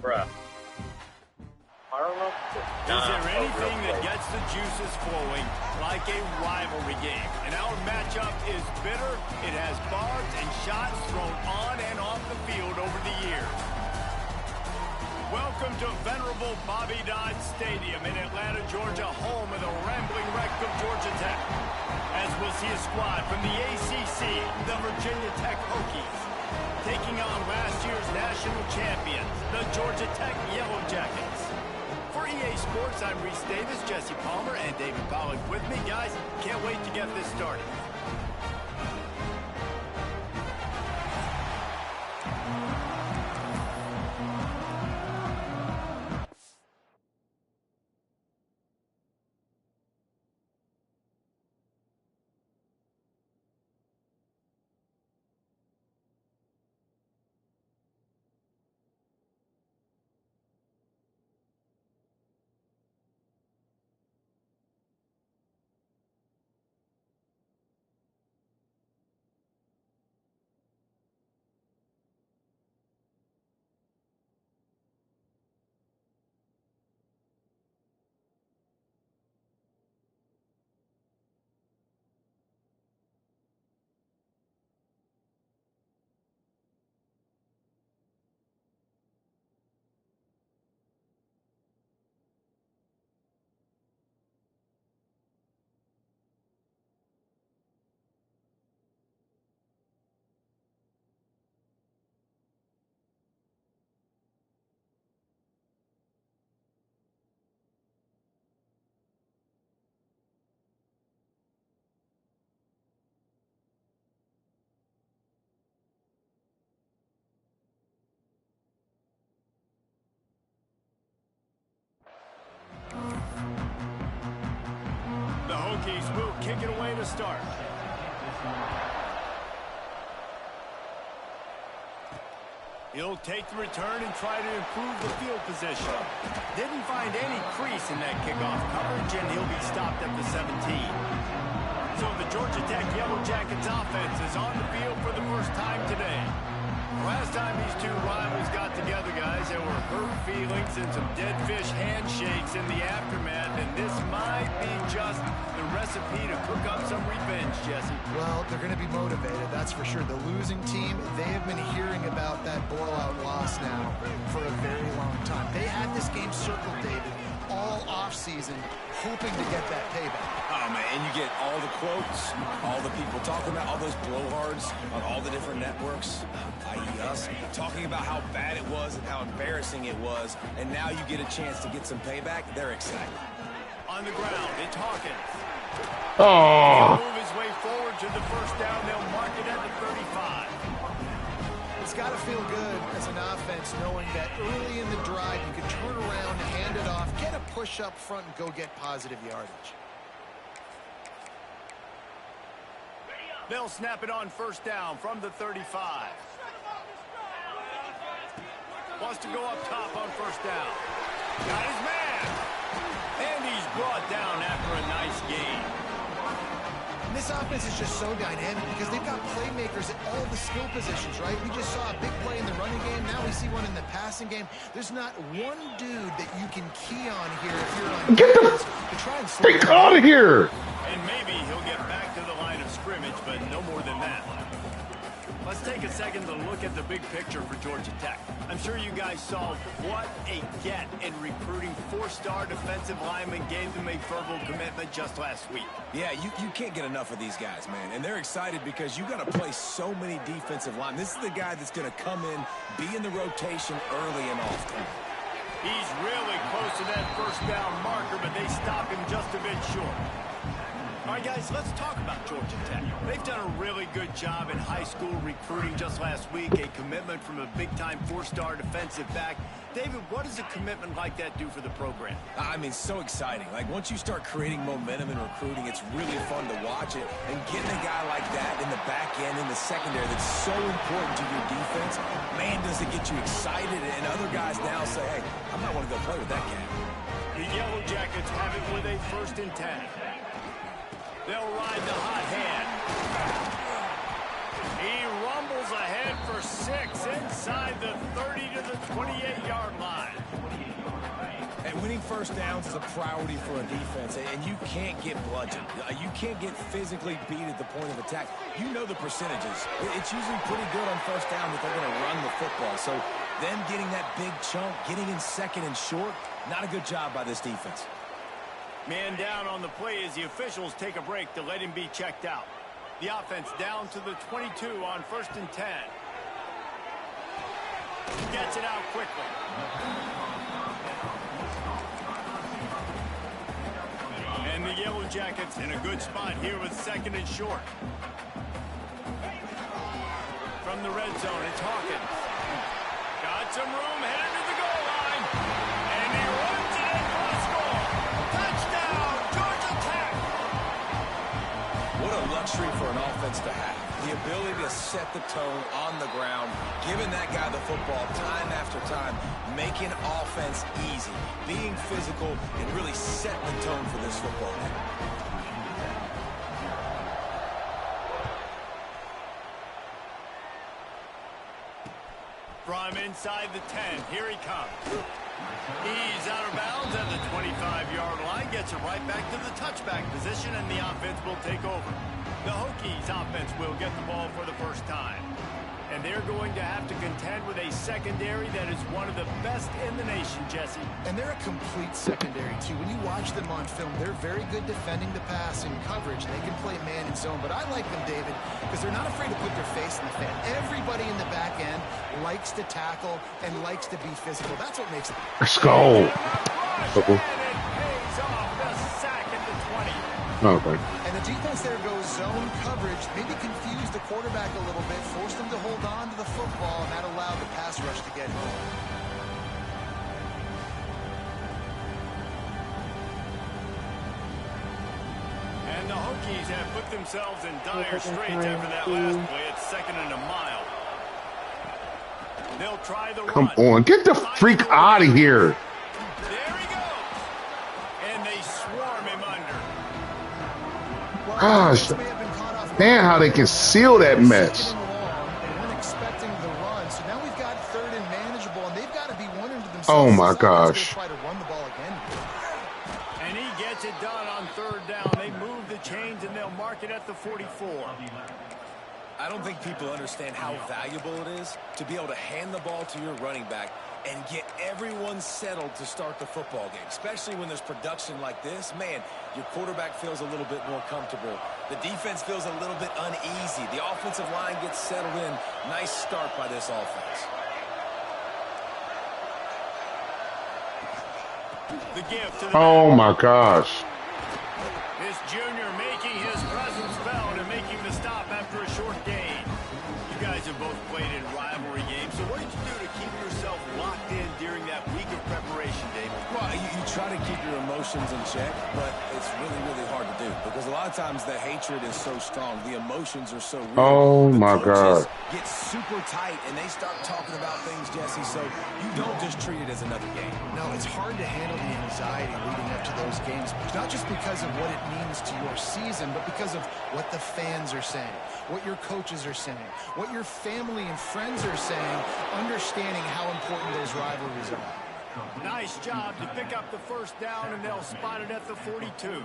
Bruh. Is there anything that gets the juices flowing like a rivalry game? And our matchup is bitter. It has barbs and shots thrown on and off the field over the years. Welcome to venerable Bobby Dodd Stadium in Atlanta, Georgia, home of the rambling wreck of Georgia Tech. As we'll see a squad from the ACC, the Virginia Tech Hokies, taking on last year's national champions, the Georgia Tech Yellow Jackets. For EA Sports, I'm Reese Davis, Jesse Palmer, and David Pollack with me. Guys, can't wait to get this started. The Hokies will kick it away to start. He'll take the return and try to improve the field position. Didn't find any crease in that kickoff coverage, and he'll be stopped at the 17. So the Georgia Tech Yellow Jackets offense is on the field for the first time today. Last time these two rivals got together, guys, there were hurt feelings and some dead fish handshakes in the aftermath, and this might be just the recipe to cook up some revenge, Jesse. Well, they're going to be motivated, that's for sure. The losing team, they have been hearing about that blowout loss now for a very long time. They had this game circled, David, all offseason, hoping to get that payback. Oh, man, and you get all the quotes, all the people talking about all those blowhards on all the different networks, i.e. us, talking about how bad it was and how embarrassing it was, and now you get a chance to get some payback. They're excited. On the ground, it's Hawkins. Oh. He'll move his way forward to the first down. They'll mark it at the 35. It's got to feel good as an offense knowing that early in the drive you can turn around and hand it off, get a push up front, and go get positive yardage. They'll snap it on first down from the 35. Wants to go up top on first down. Got his man. And he's brought down after a nice gain. This offense is just so dynamic because they've got playmakers at all the skill positions, right? We just saw a big play in the running game. Now we see one in the passing game. There's not one dude that you can key on here if you're on defense to try and slow Get out of here! And maybe he'll get back to the line of scrimmage, but no more than that. Let's take a second to look at the big picture for Georgia Tech. I'm sure you guys saw what a get in recruiting four-star defensive lineman gave them a verbal commitment just last week. Yeah, you can't get enough of these guys, man. And they're excited because you got to play so many defensive line. This is the guy that's going to come in, be in the rotation early and often. He's really close to that first down marker, but they stop him just a bit short. All right, guys, let's talk about Georgia Tech. They've done a really good job in high school recruiting just last week, a commitment from a big-time four-star defensive back. David, what does a commitment like that do for the program? I mean, so exciting. Like, once you start creating momentum in recruiting, it's really fun to watch it. And getting a guy like that in the back end, in the secondary, that's so important to your defense, man, does it get you excited. And other guys now say, hey, I might want to go play with that cat. The Yellow Jackets have it with a 1st and 10. They'll ride the hot hand. He rumbles ahead for 6 inside the 30 to the 28-yard line. And winning first downs is a priority for a defense, and you can't get bludgeoned. You can't get physically beat at the point of attack. You know the percentages. It's usually pretty good on first down that they're going to run the football. So them getting that big chunk, getting in second and short, not a good job by this defense. Man down on the play as the officials take a break to let him be checked out. The offense down to the 22 on 1st and 10. Gets it out quickly. And the Yellow Jackets in a good spot here with 2nd and short. From the red zone, it's Hawkins. Got some room, headed to the goal line. And he runs it in for a score. Touchdown, Georgia Tech. What a luxury for an offense to have. The ability to set the tone on the ground, giving that guy the football time after time, making offense easy, being physical, and really setting the tone for this football game. From inside the 10, here he comes. He's out of bounds at the 25-yard line, gets it right back to the touchback position, and the offense will take over. The Hokies offense will get the ball for the first time. And they're going to have to contend with a secondary that is one of the best in the nation, Jesse. And they're a complete secondary, too. When you watch them on film, they're very good defending the pass in coverage. They can play man and zone. But I like them, David, because they're not afraid to put their face in the fan. Everybody in the back end likes to tackle and likes to be physical. That's what makes it. Let's go. Okay. And it pays off the sack at the 20. Okay. And the defense there goes zone coverage, maybe confused the quarterback a little bit, forced him to hold on to the football, and that allowed the pass rush to get home. And the Hokies have put themselves in dire straits after that last play. It's 2nd and a mile. They'll try the Come run. on. Get the freak out of here. There he goes. And they swarm him under. Gosh. Man, how they can seal that mess. They weren't expecting the run, so now we've got 3rd and manageable, and they've got to be wondering to themselves. Oh my gosh. Try to run the ball again. And he gets it done on 3rd down. They move the chains, and they'll mark it at the 44. I don't think people understand how valuable it is to be able to hand the ball to your running back and get everyone settled to start the football game, especially when there's production like this. Man, your quarterback feels a little bit more comfortable. The defense feels a little bit uneasy. The offensive line gets settled in. Nice start by this offense. The gift to the Oh my gosh. This junior making his presence felt and making the stop after a short gain. You guys have both played in rivalry games, so what did you do to keep yourself locked in during that week of preparation, David? Well, you try to keep your emotions in check, but it's really, really hard to do because a lot of times the hatred is so strong. The emotions are so real. Oh The my coaches God. get super tight, and they start talking about things, Jesse, so you don't just treat it as another game. No, it's hard to handle the anxiety leading up to those games, not just because of what it means to your season, but because of what the fans are saying, what your coaches are saying, what your family and friends are saying, understanding how important those rivalries are. Nice job to pick up the 1st down, and they'll spot it at the 42.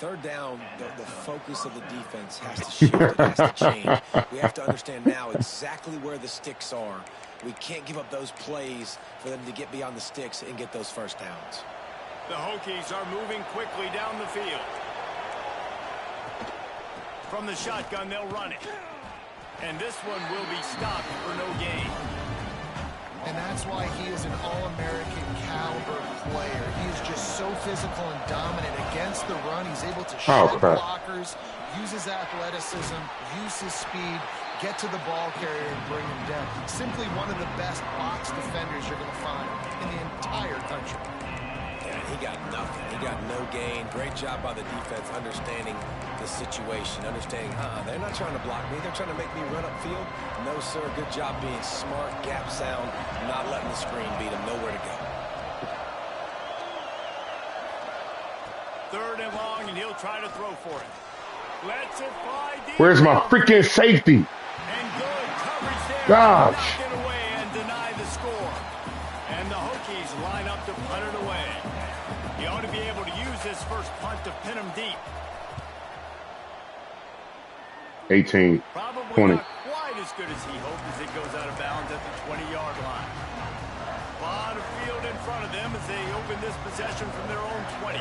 3rd down, the focus of the defense has to shift. It has to change. We have to understand now exactly where the sticks are. We can't give up those plays for them to get beyond the sticks and get those 1st downs. The Hokies are moving quickly down the field. From the shotgun, they'll run it. And this one will be stopped for no gain. And that's why he is an All-American caliber player. He is just so physical and dominant against the run. He's able to shed blockers, use his athleticism, use his speed, get to the ball carrier and bring him down. Simply one of the best box defenders you're going to find in the entire country. Yeah, he got nothing. He got no gain. Great job by the defense understanding the situation, understanding, they're not trying to block me. They're trying to make me run upfield. No, sir. Good job being smart, gap sound, not letting the screen beat him. Nowhere to go. 3rd and long, and he'll try to throw for it. Lets it fly deep. Where's my freaking safety? And good coverage there. Gosh. Knock it away and deny the score. And the Hokies line up to punt it away. He ought to be able to use this first punt to pin him deep. 18, Probably 20. not quite as good as he hoped as it goes out of bounds at the 20-yard line. A lot of field in front of them as they open this possession from their own 20.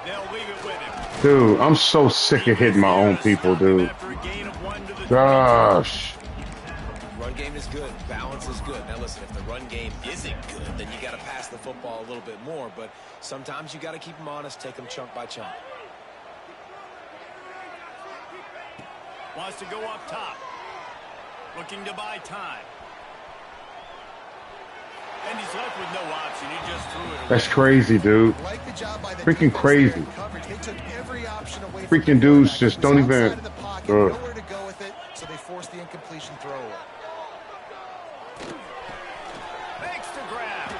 They'll leave it with him. Dude, I'm so sick of hitting my own people, dude. Gosh. Run game is good. Balance is good. Now, listen, if the run game isn't good, then you got to pass the football a little bit more. But sometimes you got to keep them honest, take them chunk by chunk. Wants to go up top. Looking to buy time. And he's left with no option. He just threw it away. That's crazy, dude. Like the job by the Freaking crazy. They took every option away from Freaking the dudes quarterback. just He don't was even. outside of the pocket, nowhere to go with it, so they forced the incompletion throw away. Makes the grab.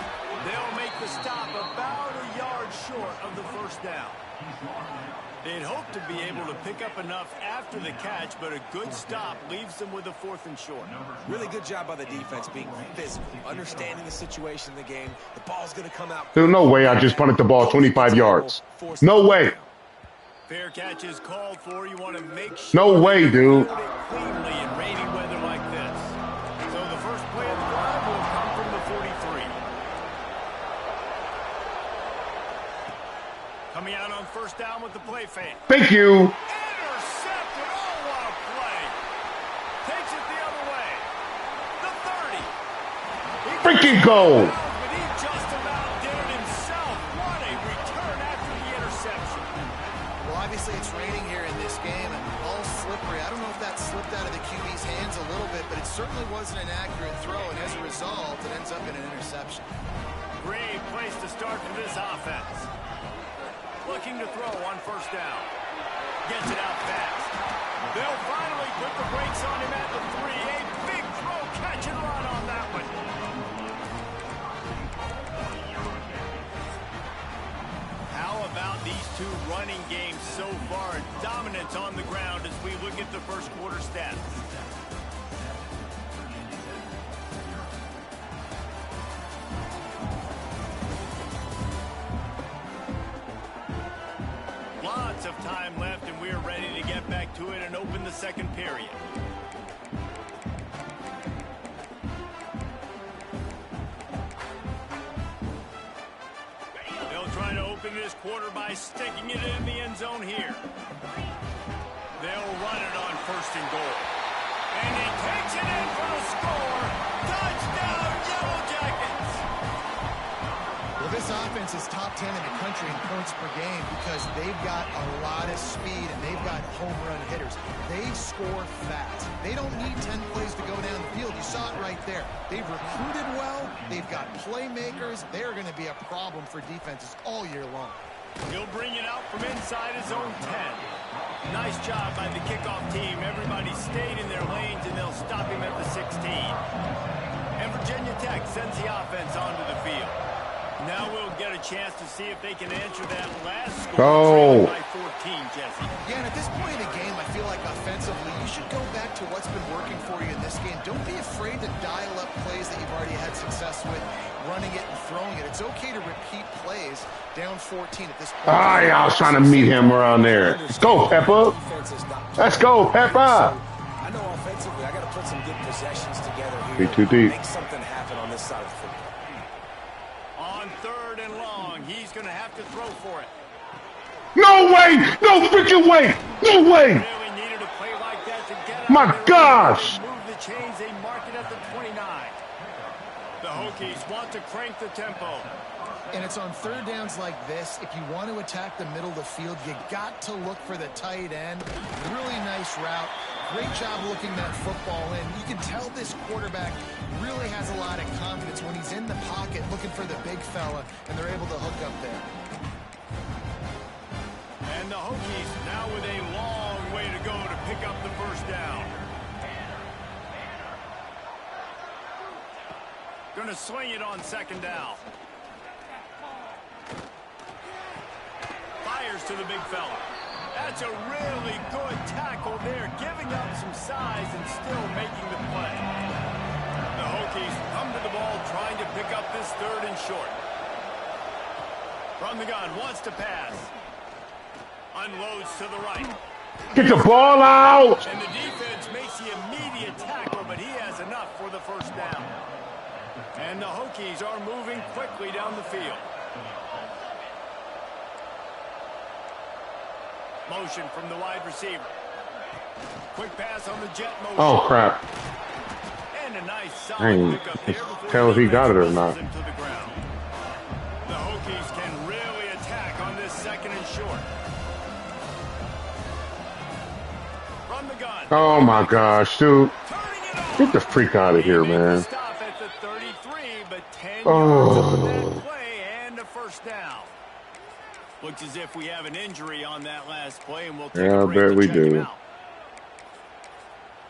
They'll make the stop about a yard short of the first down. They'd hoped to be able to pick up enough after the catch, but a good stop leaves them with a 4th and short. Really good job by the defense being physical, understanding the situation in the game. The ball's going to come out. There's no way I just punted the ball 25 yards. No way. Fair catch is called for. You want to make sure No way, dude. cleanly in rainy weather like this. So the first play of the drive will come from the 43. Coming out on first down with the play fake. Thank you. Intercepted. Oh, what a play. Takes it the other way. The 30. Freaking goal. But he just about did it himself. What a return after the interception. Well, obviously it's raining here in this game and all slippery. I don't know if that slipped out of the QB's hands a little bit, but it certainly wasn't an accurate throw, and as a result, it ends up in an interception. Great place to start for this offense. Looking to throw on first down. Gets it out fast. They'll finally put the brakes on him at the 3. A big throw, catch and run on that one. How about these two running games so far? Dominance on the ground as we look at the first quarter stats. Lots of time left, and we're ready to get back to it and open the second period. They'll try to open this quarter by sticking it in the end zone here. They'll run it on first and goal. And he takes it in for the score. Touchdown, Yellow Jackets! Well, this offense is top 10 in the country in points per game because they've got a lot of speed and they've got home run hitters. They score fast. They don't need 10 plays to go down the field. You saw it right there. They've recruited well. They've got playmakers. They're going to be a problem for defenses all year long. He'll bring it out from inside his own 10. Nice job by the kickoff team. Everybody stayed in their lanes, and they'll stop him at the 16. And Virginia Tech sends the offense onto the field. Now we'll get a chance to see if they can answer that last score by 14, Jesse. Yeah, and at this point in the game, I feel like offensively, you should go back to what's been working for you in this game. Don't be afraid to dial up plays that you've already had success with, running it and throwing it. It's okay to repeat plays down 14 at this point. I was trying to meet him around there. Let's go, Pepper. Let's go, Pepper. I know offensively, I got to put some good possessions together here. Be too deep. Make something happen on this side of the football. On 3rd and long, he's going to have to throw for it. No way. No freaking way. No way. Really needed a play like that to get out My there. gosh. Move the chains, they mark it at the 29. The Hokies want to crank the tempo. And it's on 3rd downs like this. If you want to attack the middle of the field, you got to look for the tight end. Really nice route. Great job looking that football in. You can tell this quarterback really has a lot of confidence when he's in the pocket looking for the big fella, and they're able to hook up there. And the Hokies now with a long way to go to pick up the first down. Going to swing it on 2nd down. Fires to the big fella. That's a really good tackle there, giving up some size and still making the play. The Hokies come to the ball trying to pick up this 3rd and short. From the gun, wants to pass. Unloads to the right. Get the ball out! And the defense makes the immediate tackle, but he has enough for the 1st down. And the Hokies are moving quickly down the field. Motion from the wide receiver. Quick pass on the jet motion. Oh, crap. And a nice I solid ain't pickup there before tell if he got it or not. him to the ground. The Hokies can really attack on this 2nd and short. From the gun. Oh, my gosh, dude. Get the freak out of here, man. Stop at the 33, but 10 yards Oh. on that play and a 1st down. Looks as if we have an injury on that last play, and we'll take Yeah, a I break bet to we check do. him out.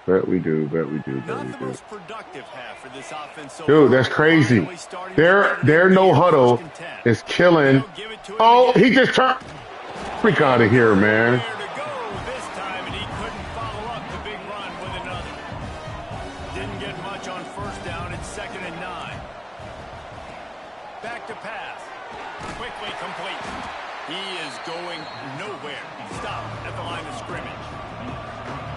Bet we do, bet we do, bet Not we the do. most productive half for this offense so Dude, far. that's crazy. Finally starting to Their get it no in huddle 1st and 10. is killing. They'll give it to him Oh, again. he just turned. Freak out of here, man. Where to go this time, and he couldn't follow up the big run with another. Didn't get much on 1st down. It's 2nd and 9. Back to pass. Quickly complete. He is going nowhere. Stop at the line of scrimmage.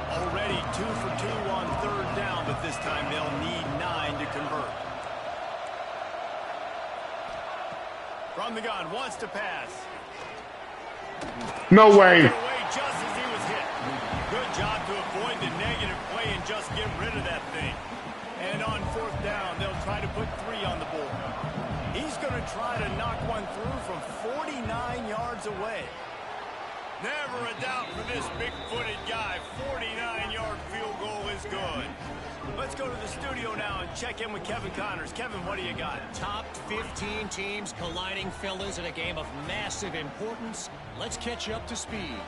Already 2 for 2 on 3rd down, but this time they'll need 9 to convert. From the gun, wants to pass. No way. Away just as he was hit. Good job to avoid the negative play and just get rid of that thing. And on 4th down, they'll try to put 3 on the board. He's going to try to knock one through from 49 yards away. Never a doubt for this big-footed guy. 49-yard field goal is good. Let's go to the studio now and check in with Kevin Connors. Kevin, what do you got? Top 15 teams colliding, fellas, in a game of massive importance. Let's catch you up to speed.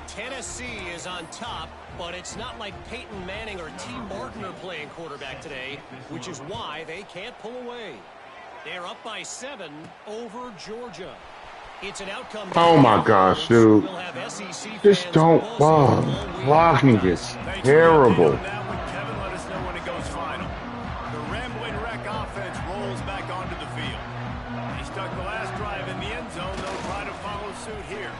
Tennessee is on top, but it's not like Peyton Manning or T. Martin are playing quarterback today, which is why they can't pull away. They're up by 7 over Georgia. It's an outcome. Oh my gosh, dude. We'll have SEC Just fans don't buzzing block. all week. Blocking is Thanks for the update terrible. on that one, Kevin. Let us know when it goes final. The Rambling Wreck offense rolls back onto the field. They stuck the last drive in the end zone. They'll try to follow suit here.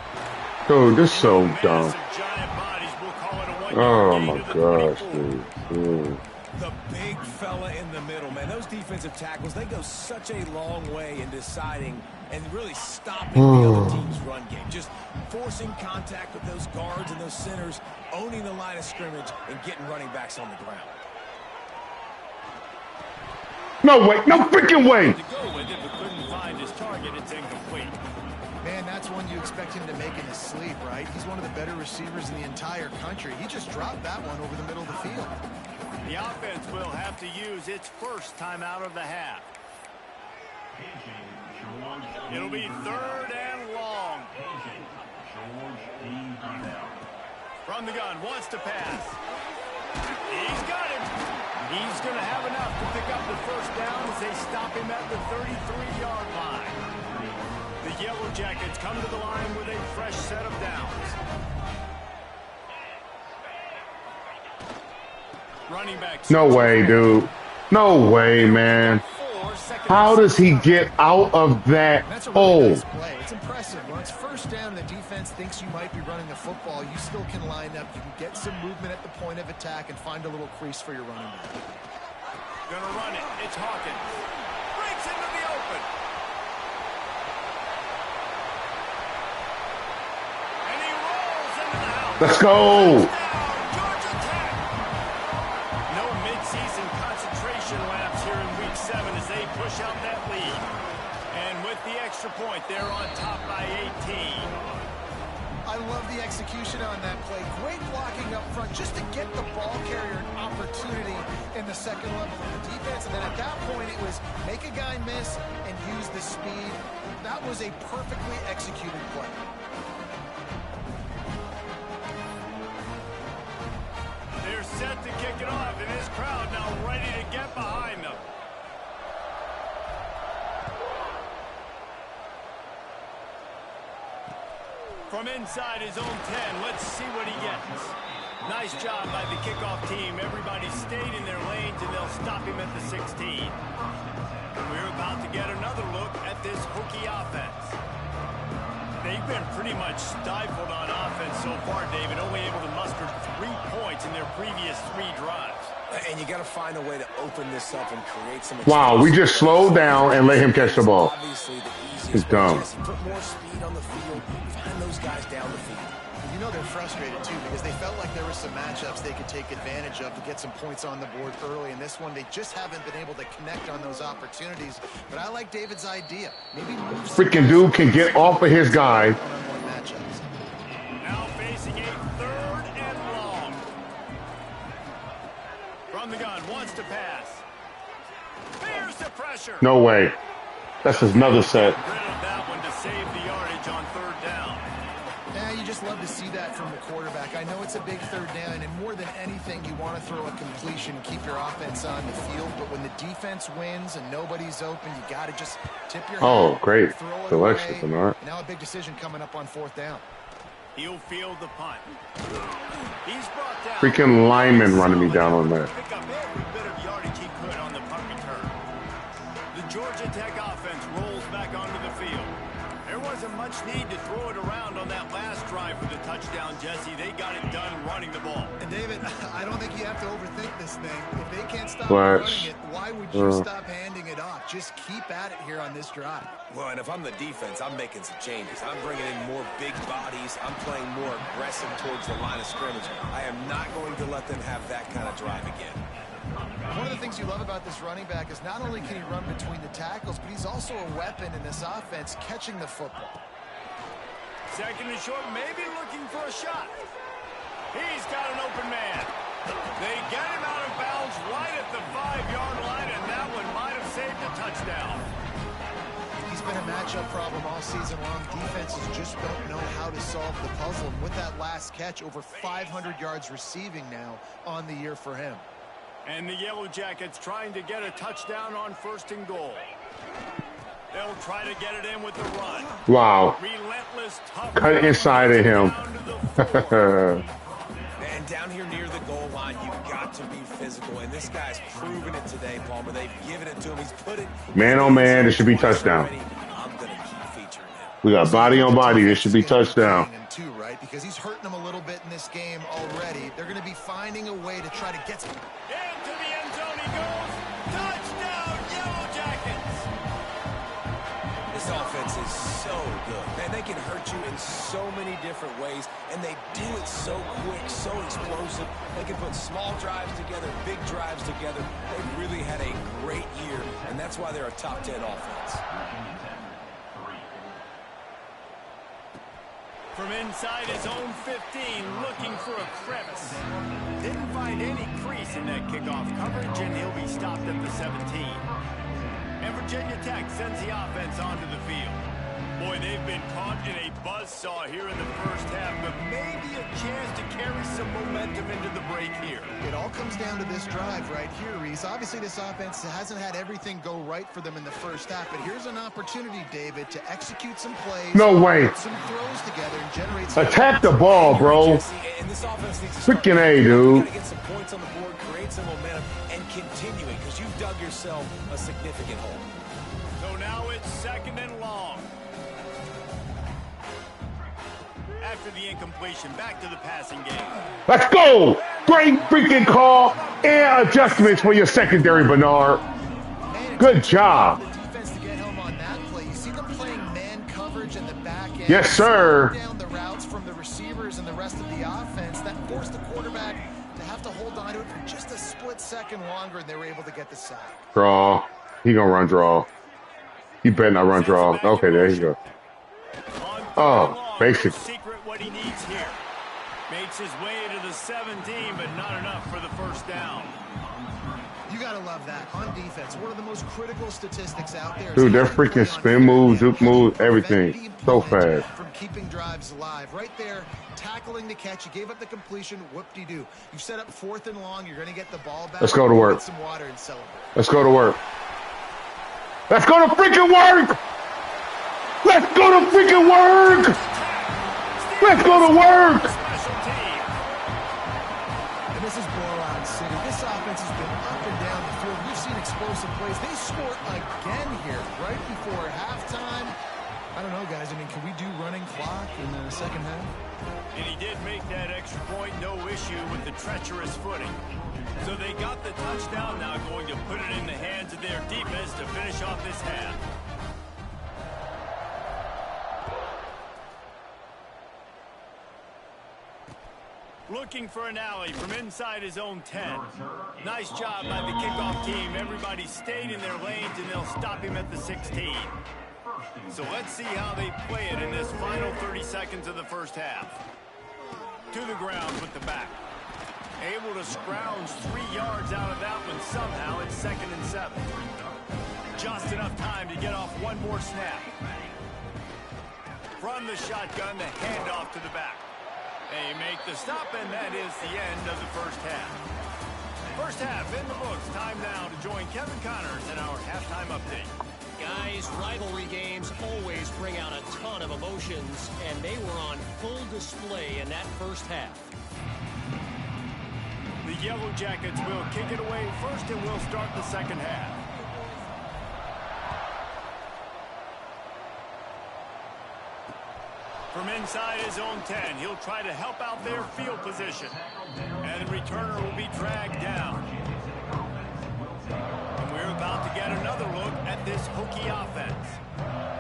Dude, this is so dumb. Massive giant bodies. We'll call it a 1-yard Oh gain my to the gosh, 24. dude. The big fella in the middle, man. Those defensive tackles, they go such a long way in deciding and really stopping the other team's run game. Just forcing contact with those guards and those centers, owning the line of scrimmage, and getting running backs on the ground. No way, no freaking way. To go with it, but couldn't find his target. It's incomplete. Man, that's one you expect him to make in his sleep, right? He's one of the better receivers in the entire country. He just dropped that one over the middle of the field. The offense will have to use its first timeout of the half. It'll be 3rd and long. From the gun, wants to pass. He's got it. He's going to have enough to pick up the 1st down as they stop him at the 33-yard line. The Yellow Jackets come to the line with a fresh set of downs. Running back. No way, dude. No way, man. How does he get out of that That's a hole? really nice play. It's impressive. When it's 1st down, the defense thinks you might be running the football. You still can line up. You can get some movement at the point of attack and find a little crease for your running back. Gonna run it. It's Hawkins. Breaks into the open. And he rolls into the house. Let's go. Georgia Tech. No midseason concentration laps here in week 7 as they push out that lead. And with the extra point, they're on top by 18. I love the execution on that play. Great blocking up front just to get the ball carrier an opportunity in the 2nd level of the defense. And then at that point, it was make a guy miss and use the speed. That was a perfectly executed play. They're set to kick it off, and this crowd now ready to get behind them. From inside his own 10, let's see what he gets. Nice job by the kickoff team. Everybody stayed in their lanes, and they'll stop him at the 16. We're about to get another look at this Hokie offense. They've been pretty much stifled on offense so far, David, only able to muster 3 points in their previous 3 drives. And you got to find a way to open this up and create some. Wow, we just slowed down and let him catch the ball. Obviously, the It's dumb. Put more speed on the field. Find those guys down the field. You know they're frustrated, too, because they felt like there were some matchups they could take advantage of to get some points on the board early. In this one, they just haven't been able to connect on those opportunities. But I like David's idea. Maybe Freaking dude can get off of his guy. Now facing a 3rd and long. From the gun, wants to pass. There's the pressure. No way. That's another set. Rid of that one to save the yardage on 3rd down. Yeah, you just love to see that from the quarterback. I know it's a big 3rd down, and more than anything, you want to throw a completion, keep your offense on the field. But when the defense wins and nobody's open, you got to just tip your Oh, hand, great throw it selection, away. Bernard. Now a big decision coming up on 4th down. He'll field the punt. He's brought down. Freaking lineman running me down on that. Pick up every bit of yardage he could on the punt return. The Georgia Tech offense rolls back onto the field. There wasn't much need to throw it around on that last drive for the touchdown, Jesse. They got it done running the ball. And David, I don't think you have to overthink this thing. If they can't stop Flash. running it, why would you stop handing it off? Just keep at it here on this drive. Well, and if I'm the defense, I'm making some changes. I'm bringing in more big bodies. I'm playing more aggressive towards the line of scrimmage. I am not going to let them have that kind of drive again. One of the things you love about this running back is not only can he run between the tackles, but he's also a weapon in this offense catching the football. 2nd and short, maybe looking for a shot. He's got an open man. They get him out of bounds right at the 5-yard line, and that one might have saved a touchdown. He's been a matchup problem all season long. Defenses just don't know how to solve the puzzle. And with that last catch, over 500 yards receiving now on the year for him. And the Yellow Jackets trying to get a touchdown on 1st and goal. They'll try to get it in with the run. Wow. Relentless, tough Cut inside of him. And down here near the goal line, you've got to be physical. And this guy's proven it today, Palmer. They've given it to him. He's put it. Man, oh, man, it should be touchdown. I'm going to keep featuring him. We got body on body. This should be touchdown. Too, right? Because he's hurting them a little bit in this game already. They're going to be finding a way to try to get some. Into the end zone he goes. Touchdown, Yellow Jackets. This offense is so good. Man, they can hurt you in so many different ways, and they do it so quick, so explosive. They can put small drives together, big drives together. They've really had a great year, and that's why they're a top 10 offense. From inside his own 15, looking for a crevice. Didn't find any crease in that kickoff coverage, and he'll be stopped at the 17. And Virginia Tech sends the offense onto the field. Boy, they've been caught in a buzzsaw here in the 1st half, but maybe a chance to carry some momentum into the break here. It all comes down to this drive right here, Reese. Obviously, this offense hasn't had everything go right for them in the 1st half, but here's an opportunity, David, to execute some plays. No way. Put some throws together and generate some. Attack the ball, bro. Freaking A, dude. Get some points on the board, create some momentum, and continue it, because you've dug yourself a significant hole. So now it's 2nd and long. After the incompletion, back to the passing game. Let's go. Great freaking call and adjustments for your secondary, Bernard. Good job. The defense to get home on that play. You see them playing man coverage in the back end. Yes, sir. Down the routes from the receivers and the rest of the offense. That forced the quarterback to have to hold on to it for just a split second longer, and they were able to get the sack. Draw. He gonna run draw. He better not run draw. Okay, there you go. Oh, basic. Secret what he needs here. Makes his way to the 17, but not enough for the 1st down. You got to love that. On defense, one of the most critical statistics out there. Dude, their freaking spin moves, juke moves, everything. So fast. From keeping drives alive. Right there, tackling the catch. You gave up the completion. Whoop-de-doo. You've set up 4th and long. You're going to get the ball back. Let's go to work. Get some water and celebrate. Let's go to work. Let's go to freaking work. Let's go to freaking work. Let's go to work. Special teams. And this is blowout city. This offense has been up and down the field. We've seen explosive plays. They score again here right before halftime. I don't know, guys. I mean, can we do running clock in the second half? And he did make that extra point, no issue with the treacherous footing. So they got the touchdown, now going to put it in the hands of their defense to finish off this half. Looking for an alley from inside his own 10. Nice job by the kickoff team. Everybody stayed in their lanes, and they'll stop him at the 16. So let's see how they play it in this final 30 seconds of the first half. To the ground with the back. Able to scrounge 3 yards out of that one somehow. It's 2nd and 7. Just enough time to get off one more snap. From the shotgun, the handoff to the back. They make the stop, and that is the end of the first half. First half in the books. Time now to join Kevin Connors in our halftime update. Guys, rivalry games always bring out a ton of emotions, and they were on full display in that first half. The Yellow Jackets will kick it away first, and we'll start the second half. From inside his own 10, he'll try to help out their field position. And the returner will be dragged down. And we're about to get another look at this Hokie offense.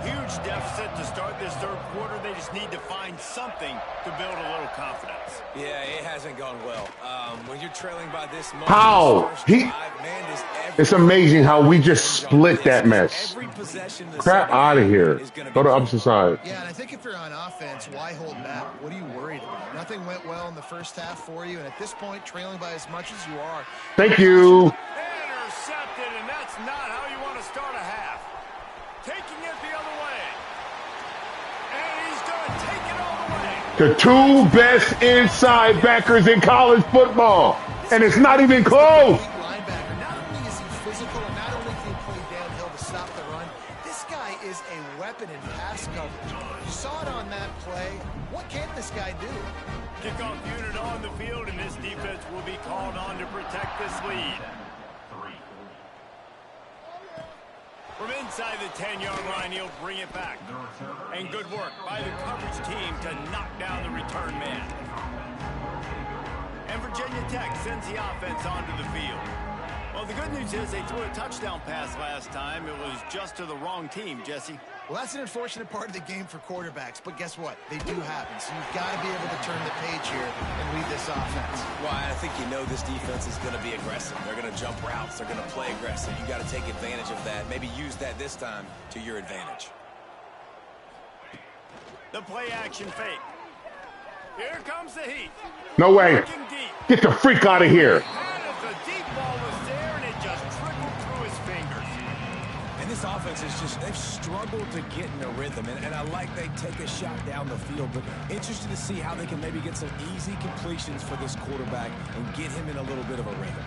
Huge deficit to start this third quarter. They just need to find something to build a little confidence. Yeah, it hasn't gone well. When you're trailing by this much, How? It's amazing how we just split that mess. Crap out of here. Go to opposite side. Yeah, and I think if you're on offense, why hold back? What are you worried about? Nothing went well in the first half for you, and at this point, trailing by as much as you are. Thank you. Intercepted, and that's not how you want to start a half. Taking it the other way. And he's going to take it all the way. The two best inside backers in college football. And it's not even close. Linebacker. Not only is he physical, and not only can he play downhill to stop the run, this guy is a weapon in pass coverage. You saw it on that play. What can't this guy do? Kickoff unit on the field, and this defense will be called on to protect this lead. From inside the 10-yard line, he'll bring it back. And good work by the coverage team to knock down the return man. And Virginia Tech sends the offense onto the field. Well, the good news is they threw a touchdown pass last time. It was just to the wrong team, Jesse. Well, that's an unfortunate part of the game for quarterbacks, but guess what? They do happen, so you've got to be able to turn the page here and lead this offense. Well, I think you know this defense is going to be aggressive. They're going to jump routes. They're going to play aggressive. You got to take advantage of that. Maybe use that this time to your advantage. The play action fake. Here comes the heat. No way. Get the freak out of here. The deep ball was there, and it just trickled through his fingers. And this offense is just, they've struggled to get in a rhythm. And I like they take a shot down the field, but interested to see how they can maybe get some easy completions for this quarterback and get him in a little bit of a rhythm.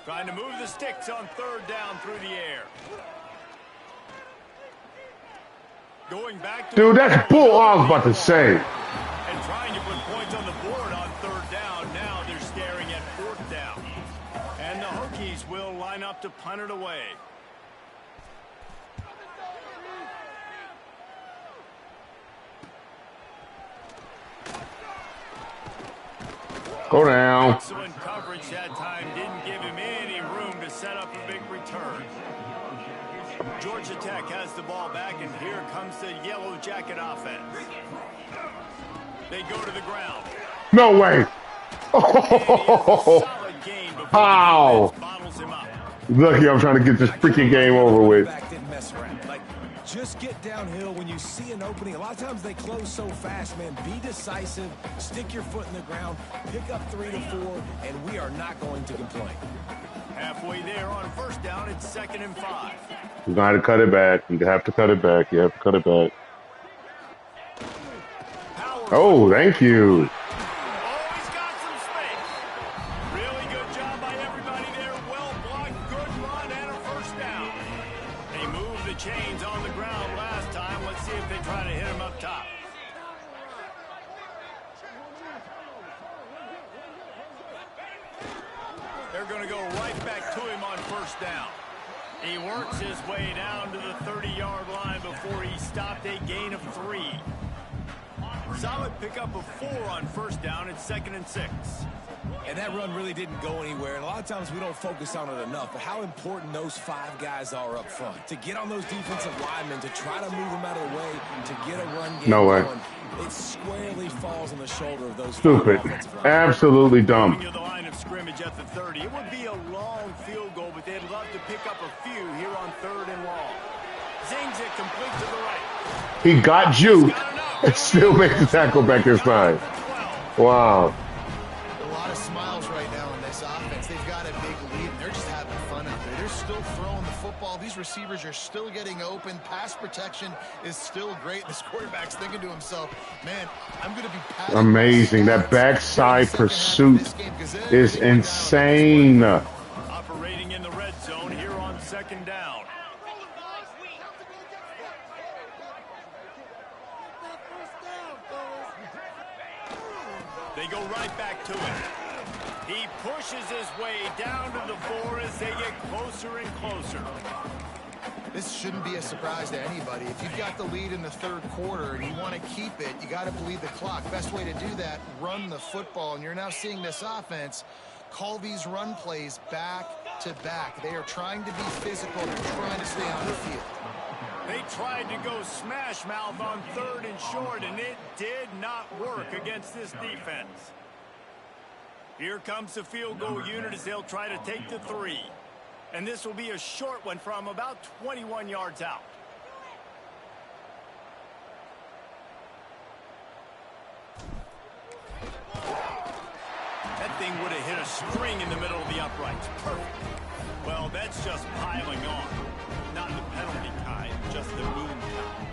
Trying to move the sticks on third down through the air. Going back to Dude, that's bull I was about to say. and trying to put points on the board on third down. Now they're staring at fourth down. And the Hokies will line up to punt it away. Go down. Excellent coverage that time. Didn't give him any room to set up a big return. Georgia Tech has the ball back, and here comes the Yellow Jacket offense. They go to the ground. No way. Solid gain before How? the defense bottles him up. Lucky I'm trying to get this freaking game over with. Didn't mess around. Like, just get downhill when you see an opening. A lot of times they close so fast, man. Be decisive. Stick your foot in the ground. Pick up 3 to 4, and we are not going to complain. Halfway there on first down, it's 2nd and 5. You got to cut it back. You have to cut it back. You have to cut it back. Oh, thank you. Always got some space. Really good job by everybody there. Well blocked, good run, and a first down. They moved the chains on the ground last time. Let's see if they try to hit him up top. They're going to go right back to him on first down. He works his way down to the 30-yard line before he stopped a gain of 3. Solid pickup of 4 on first down. It's 2nd and 6. And that run really didn't go anywhere. And a lot of times we don't focus on it enough, but how important those 5 guys are up front. To get on those defensive linemen, to try to move them out of the way, to get a run game going. It squarely falls on the shoulder of those stupid. Absolutely dumb. The line of scrimmage at the 30. It would be a long field goal, but they'd love to pick up a few here on 3rd and long. Zings it complete to the right. He got juked and still makes the tackle back this time. Wow. A lot of smiles right now in this offense. They've got a big lead. They're just having fun out there. They're still throwing the football. These receivers are still getting open. Pass protection is still great. This quarterback's thinking to himself, man, I'm going to be passing. Amazing. That backside pursuit is insane. Operating in the red zone here on 2nd down. They go right back to it. He pushes his way down to the 4 as they get closer and closer. This shouldn't be a surprise to anybody. If you've got the lead in the 3rd quarter and you want to keep it, you got to bleed the clock. Best way to do that, run the football. And you're now seeing this offense call these run plays back to back. They are trying to be physical. They're trying to stay on the field. They tried to go smash mouth on 3rd and short, and it did not work against this defense. Here comes the field goal unit as they'll try to take the 3. And this will be a short one from about 21 yards out. That thing would have hit a string in the middle of the uprights. Perfect. Well, that's just piling on. Not the penalty kind, just the mean kind.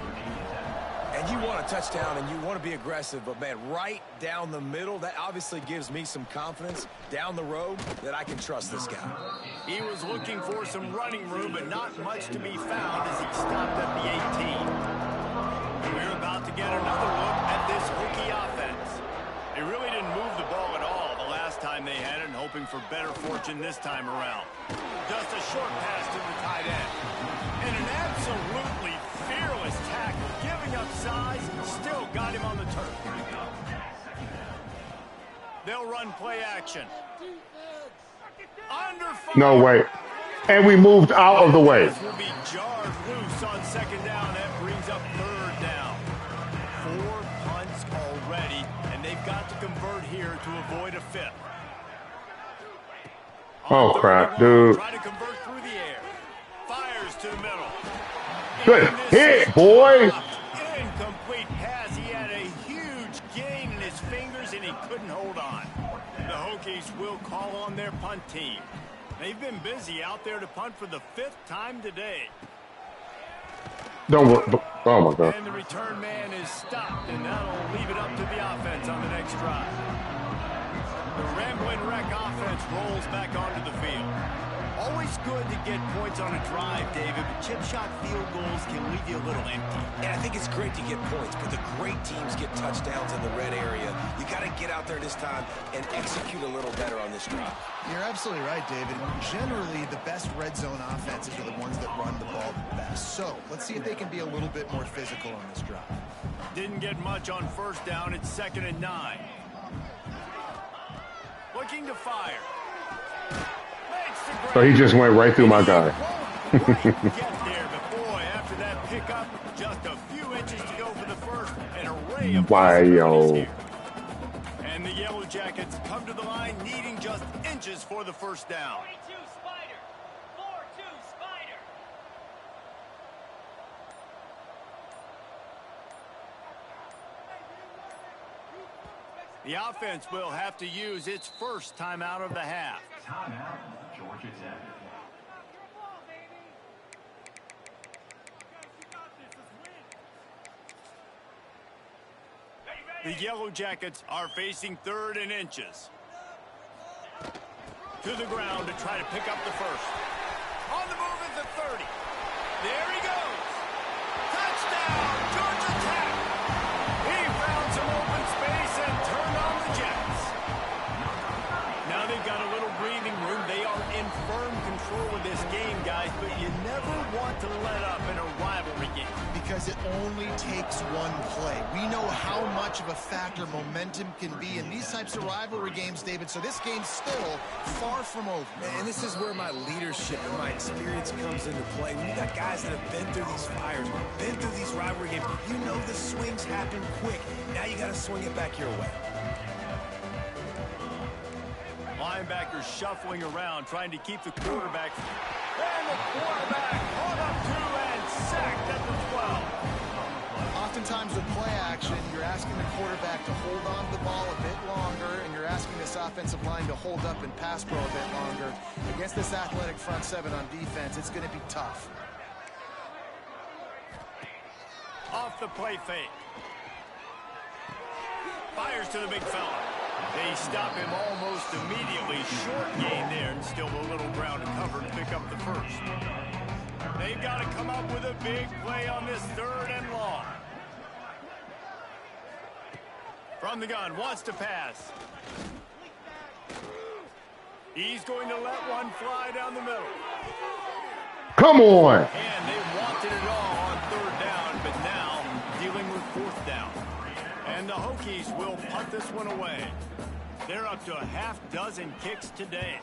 And you want a touchdown and you want to be aggressive, but man, right down the middle, that obviously gives me some confidence down the road that I can trust this guy. He was looking for some running room, but not much to be found as he stopped at the 18. We're about to get another look at this Hokie offense. They really didn't move the ball at all the last time they had it, and hoping for better fortune this time around. Just a short pass to the tight end. And an absolutely fearless tackle, giving up size, still got him on the turf. They'll run play action. Under fire. No way. And we moved out of the way. This will be jarred loose on 2nd down. That brings up 3rd down. 4 punts already, and they've got to convert here to avoid a 5th. Oh, crap, dude. Try to convert through the air. Fires to the middle. Good hit, boy. Incomplete pass. He had a huge gain in his fingers, and he couldn't hold on. The Hokies will call on their punt team. They've been busy out there to punt for the 5th time today. Don't worry. Oh, my God. And the return man is stopped, and that'll leave it up to the offense on the next drive. The Rambling Wreck offense rolls back onto the field. Always good to get points on a drive, David, but chip shot field goals can leave you a little empty. And I think it's great to get points, but the great teams get touchdowns in the red area. You got to get out there this time and execute a little better on this drive. You're absolutely right, David. Generally, the best red zone offenses are the ones that run the ball the best. So let's see if they can be a little bit more physical on this drive. Didn't get much on first down. It's 2nd and 9. Looking to fire. So he just went right through my guy. Get there, but boy, after that pickup, just a few inches to go for the first, an array of possibilities here. And the Yellow Jackets come to the line needing just inches for the first down. 42 Spider. 4-2 Spider. The offense will have to use its first timeout of the half. Timeout, Georgia Tech. The Yellow Jackets are facing 3rd and inches. To the ground to try to pick up the first. On the move is the 30. There he goes. Touchdown, Georgia Tech. He found some open space and turned on the Jets. Now they've got a little breathing room. They are in firm control of this game, guys, but you never want to let up in a rivalry game. Because it only takes one play. We know how much of a factor momentum can be in these types of rivalry games, David, so this game's still far from over. And this is where my leadership and my experience comes into play. When you got guys that have been through these fires, been through these rivalry games, you know the swings happen quick. Now you got to swing it back your way. Linebackers shuffling around, trying to keep the quarterback. And the quarterback caught up to and sacked at the 12. Oftentimes with play action, you're asking the quarterback to hold on to the ball a bit longer, and you're asking this offensive line to hold up and pass pro a bit longer. Against this athletic front seven on defense, it's going to be tough. Off the play fake. Fires to the big fella. They stop him almost immediately. Short gain there, and still a little ground to cover to pick up the first. They've got to come up with a big play on this 3rd and long. From the gun, wants to pass. He's going to let one fly down the middle. Come on. And they wanted it all on 3rd down, but now dealing with 4th down. And the Hokies will punt this one away. They're up to a half dozen kicks today.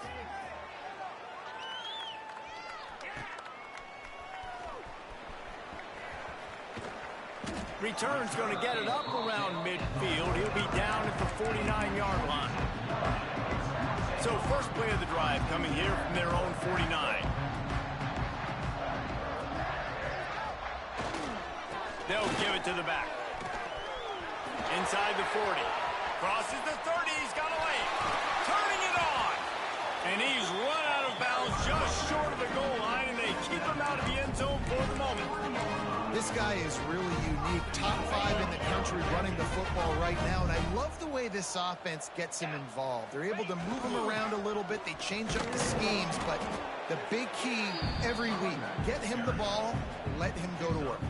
Return's going to get it up around midfield. He'll be down at the 49-yard line. So first play of the drive coming here from their own 49. They'll give it to the back. Inside the 40. Crosses the 30. He's got a lane. Turning it on. And he's run out of bounds just short of the goal line, and they keep him out of the end zone for the moment. This guy is really unique. Top 5 in the country running the football right now, and I love the way this offense gets him involved. They're able to move him around a little bit. They change up the schemes, but the big key every week, get him the ball, let him go to work.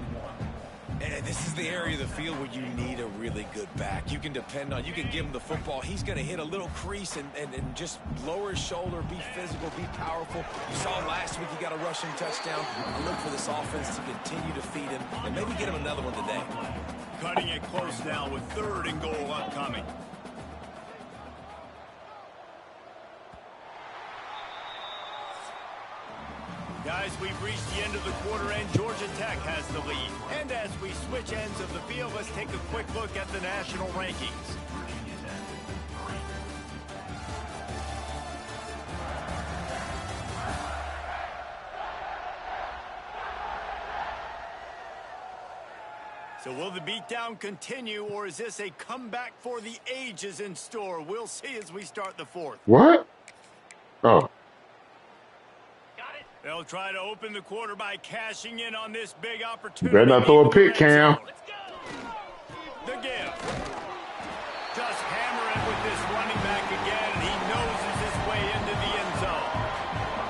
And this is the area of the field where you need a really good back. You can depend on, you can give him the football. He's going to hit a little crease and just lower his shoulder, be physical, be powerful. You saw him last week. He got a rushing touchdown. I look for this offense to continue to feed him and maybe get him another one today. Cutting it close now with 3rd and goal upcoming. Guys, we've reached the end of the quarter, and Georgia Tech has the lead. And as we switch ends of the field, let's take a quick look at the national rankings. So will the beatdown continue, or is this a comeback for the ages in store? We'll see as we start the 4th. What? Oh. They'll try to open the quarter by cashing in on this big opportunity. Better not throw a pick, Cam. The give. Just hammer it with this running back again, and he noses his way into the end zone.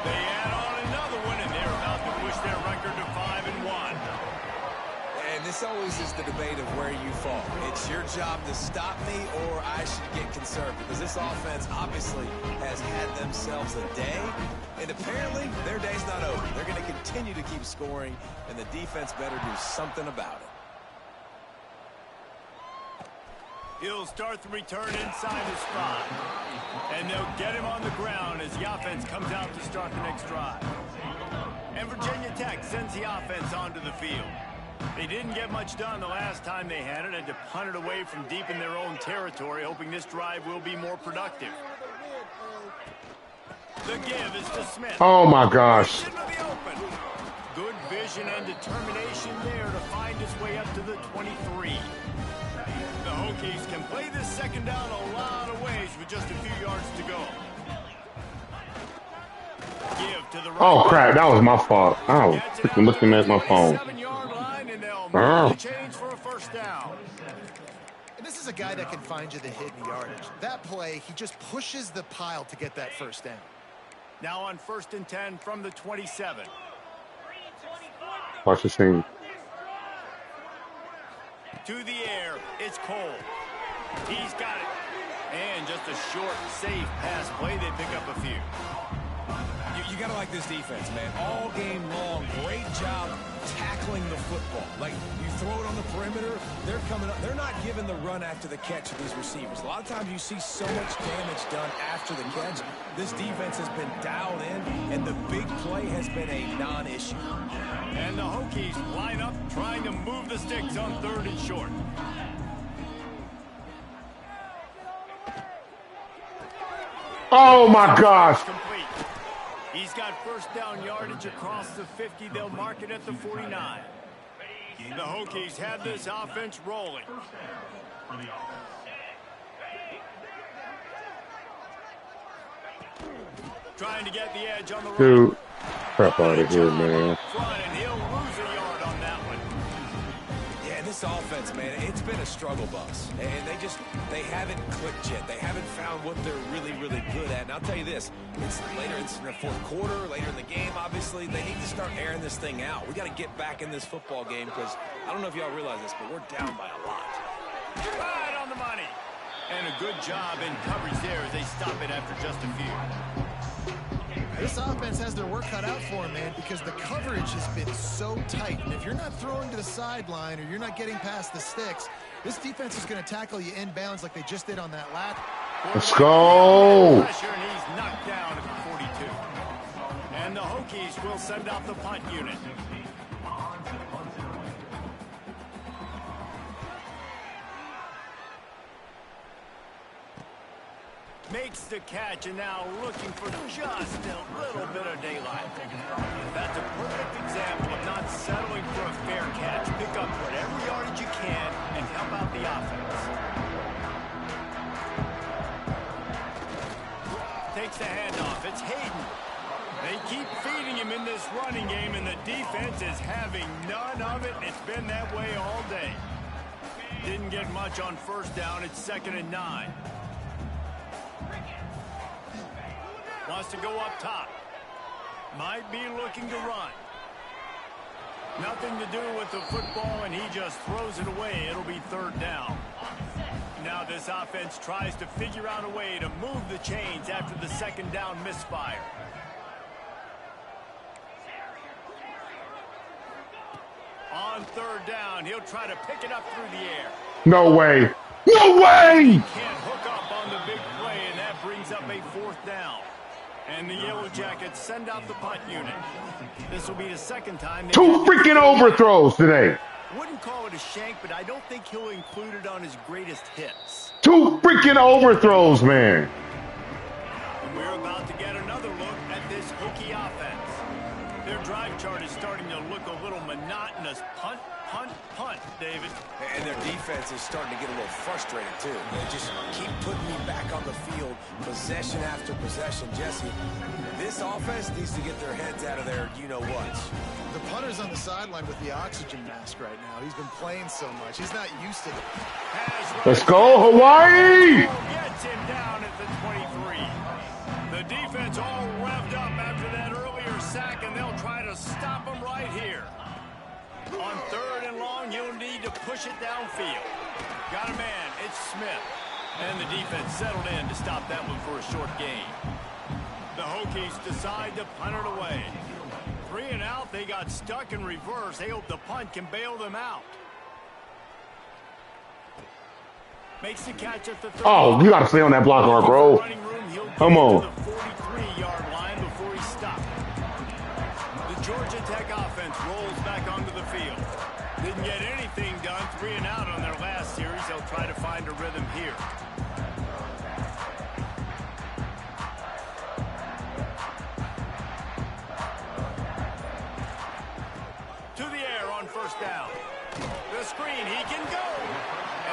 They add on another one, and they're about to push their record to 5-1. And this always is the debate of where you fall. It's your job to stop me, or I should get conservative, because this offense obviously has had themselves a day. And apparently, their day's not over. They're going to continue to keep scoring, and the defense better do something about it. He'll start the return inside his 5. And they'll get him on the ground as the offense comes out to start the next drive. And Virginia Tech sends the offense onto the field. They didn't get much done the last time they had it, and to punt it away from deep in their own territory, hoping this drive will be more productive. The give is to Smith. Oh, my gosh. Good vision and determination there to find his way up to the 23. The Hokies can play this second down a lot of ways with just a few yards to go. Give to the right. Oh, crap. That was my fault. I was freaking looking at my phone. 7-yard line, and they'll make the change for a first down. And this is a guy that can find you the hidden yardage. That play, he just pushes the pile to get that first down. Now on 1st and 10 from the 27. Watch the scene. To the air, it's Cole. He's got it. And just a short, safe pass play. They pick up a few. You got to like this defense, man. All game long, great job tackling the football. Like, you throw it on the perimeter, they're coming up. They're not giving the run after the catch to these receivers. A lot of times you see so much damage done after the catch. This defense has been dialed in, and the big play has been a non-issue. And the Hokies line up trying to move the sticks on 3rd and short. Oh, my gosh. Complete. He's got first down yardage across the 50. They'll mark it at the 49. The Hokies have this offense rolling. Trying to get the edge on the right. Dude, crap out of here, man. And he'll lose a yard on that one. Yeah, this offense, man, it's been a struggle bus. And they haven't clicked yet. They haven't found what they're really, really good at. And I'll tell you this, it's in the 4th quarter, later in the game, obviously. They need to start airing this thing out. We got to get back in this football game because I don't know if y'all realize this, but we're down by a lot. Right on the money. And a good job in coverage there as they stop it after just a few. This offense has their work cut out for them, man, because the coverage has been so tight. And if you're not throwing to the sideline or you're not getting past the sticks, this defense is going to tackle you inbounds like they just did on that lap. Let's go. Pressure, and he's knocked down at the 42. And the Hokies will send out the punt unit. Makes the catch, and now looking for just a little bit of daylight. That's a perfect example of not settling for a fair catch. Pick up whatever yardage you can and help out the offense. Takes the handoff. It's Hayden. They keep feeding him in this running game, and the defense is having none of it. It's been that way all day. Didn't get much on first down. It's 2nd and 9. Wants to go up top. Might be looking to run. Nothing to do with the football, and he just throws it away. It'll be 3rd down. Now this offense tries to figure out a way to move the chains after the 2nd down misfire. On 3rd down, he'll try to pick it up through the air. No way. No way. Can't hook up on the big play, and that brings up a 4th down. And the Yellow Jackets send out the punt unit. This will be the 2nd time. 2 freaking overthrows today. Wouldn't call it a shank, but I don't think he'll include it on his greatest hits. 2 freaking overthrows, man. And we're about to get another look at this Hokie offense. Their drive chart is starting to look a little monotonous. Punt, punt, punt, David. And their defense is starting to get a little frustrated, too. They just keep putting me back on the field, possession after possession. Jesse, this offense needs to get their heads out of their you-know-what. The punter's on the sideline with the oxygen mask right now. He's been playing so much. He's not used to it. Let's go, Hawaii! Gets him down at the 23. The defense all revved up after that earlier sack, and they'll try to stop him right here. On 3rd and long, you'll need to push it downfield. Got a man. It's Smith. And the defense settled in to stop that one for a short gain. The Hokies decide to punt it away. 3 and out. They got stuck in reverse. They hope the punt can bail them out. Makes the catch at the 30. Oh, you got to stay on that block, Mark Rowe. Come on. The 43-yard line before he stopped. The Georgia Tech offense rolls back onto the field. Didn't get anything done. 3 and out on their last series. They'll try to find a rhythm here. To the air on 1st down. The screen, he can go.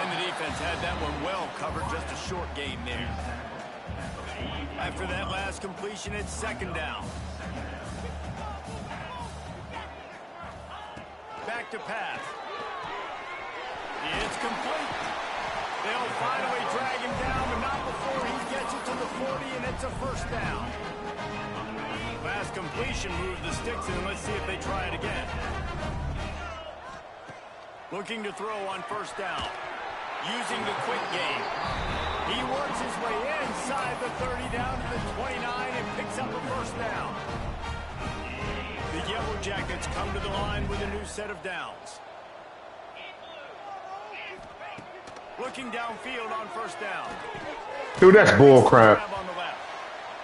And the defense had that one well covered. Just a short gain there. After that last completion, it's 2nd down. Back to pass. It's complete. They'll finally drag him down, but not before he gets it to the 40, and it's a 1st down. Last completion. completion moved the sticks in. Let's see if they try it again. Looking to throw on first down. Using the quick game. He works his way inside the 30 down to the 29 and picks up a first down. The Yellow Jackets come to the line with a new set of downs. Looking downfield on first down. Dude, that's bull crap.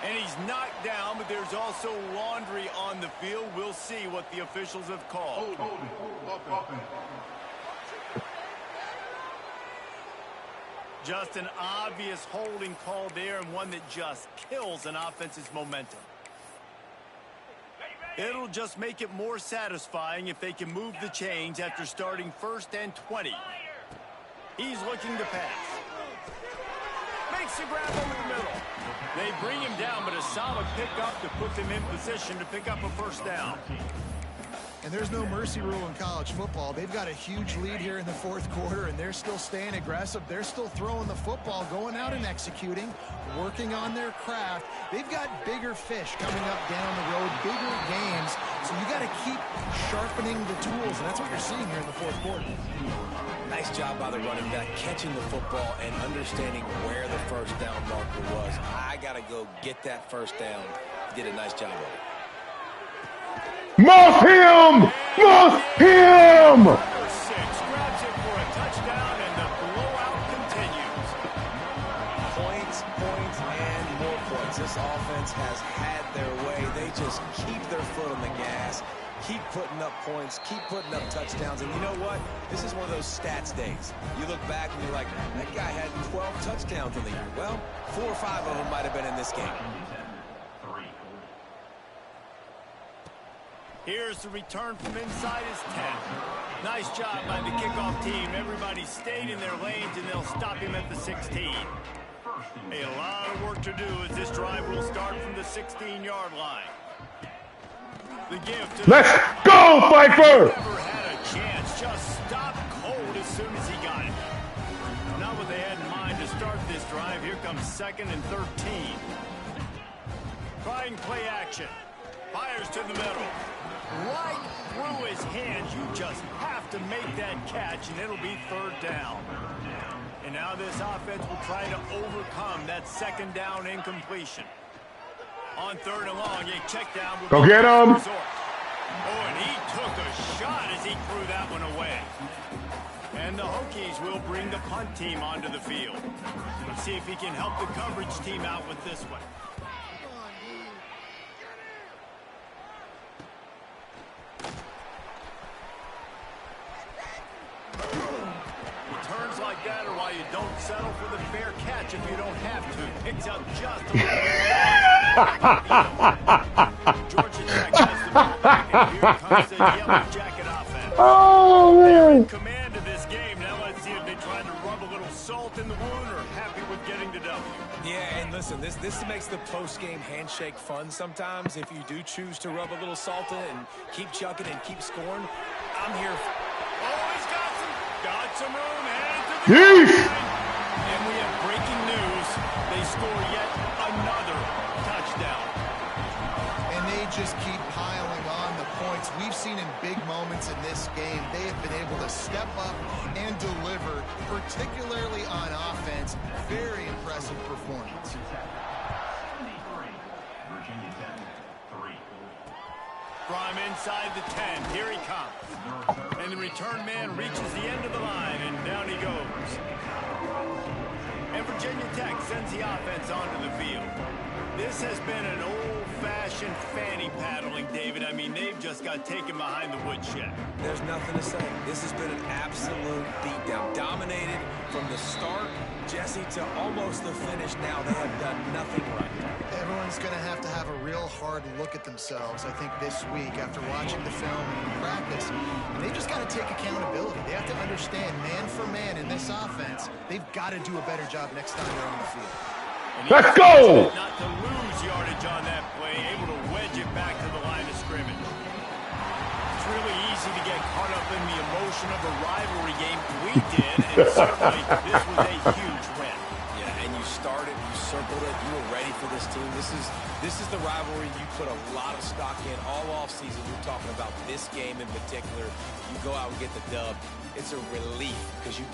And he's knocked down, but there's also laundry on the field. We'll see what the officials have called. Just an obvious holding call there, and one that just kills an offense's momentum. It'll just make it more satisfying if they can move the chains after starting 1st and 20. He's looking to pass. Makes the grab over the middle. They bring him down, but a solid pickup to put them in position to pick up a first down. And there's no mercy rule in college football. They've got a huge lead here in the 4th quarter, and they're still staying aggressive. They're still throwing the football, going out and executing, working on their craft. They've got bigger fish coming up down the road, bigger games. So you got to keep sharpening the tools, and that's what you're seeing here in the 4th quarter. Nice job by the running back, catching the football and understanding where the first down marker was. I got to go get that first down. He did a nice job of it. Muff him! Muff him! Number 6 grabs it for a touchdown, and the blowout continues. Points, and more points. This offense has had their way. They just keep their foot on the gas, keep putting up points, keep putting up touchdowns. And you know what? This is one of those stats days. You look back and you're like, that guy had 12 touchdowns in the year. Well, 4 or 5 of them might have been in this game. Here's the return from inside his 10. Nice job by the kickoff team. Everybody stayed in their lanes, and they'll stop him at the 16. Hey, a lot of work to do as this drive will start from the 16-yard line. The gift to Let's go, Viper! Never had a chance. Just stopped cold as soon as he got it. Not what they had in mind to start this drive. Here comes 2nd and 13. Trying play action. Fires to the middle. Right through his hands. You just have to make that catch, and it'll be 3rd down. And now this offense will try to overcome that 2nd down incompletion. On 3rd and long, a check down. Go get him. Oh, and he took a shot as he threw that one away. And the Hokies will bring the punt team onto the field. Let's see if he can help the coverage team out with this one. Returns like that are why you don't settle for the fair catch if you don't have to. Picks up just a little bit. Georgia Tech has the ball back, and here comes the Yellow Jacket offense. Oh, They're in man. command of this game. Now let's see if they try to rub a little salt in the wound or happy with getting the W. Yeah, and listen, this makes the post-game handshake fun sometimes. If you do choose to rub a little salt in it and keep chucking and keep scoring, I'm here. Oh, he's got some room. Headed to the Yeesh. line. And we have breaking news. They score yet another touchdown. And they just keep piling on the points. We've seen in big moments in this game, they have been able to step up and deliver, particularly on offense. Very impressive performance. Virginia Tech, 3. From inside the 10, here he comes. And the return man reaches the end of the line, and down he goes. And Virginia Tech sends the offense onto the field. This has been an old-fashioned fanny paddling, David. I mean, they've just got taken behind the woodshed. There's nothing to say. This has been an absolute beatdown. Dominated from the start, Jesse, to almost the finish now. They have done nothing right. Everyone's going to have a real hard look at themselves, I think, this week after watching the film and practice. And they've just got to take accountability. They have to understand, man for man in this offense, they've got to do a better job next time they're on the field. Let's go! Not to lose yardage on that play, able to wedge it back to the line of scrimmage. It's really easy to get caught up in the emotion of a rivalry game. We did, and certainly this was a huge win. Yeah, and you started, you circled it, you were ready for this team. This is the rivalry you put a lot of stock in all offseason. You're talking about this game in particular. You go out and get the dub. It's a relief because you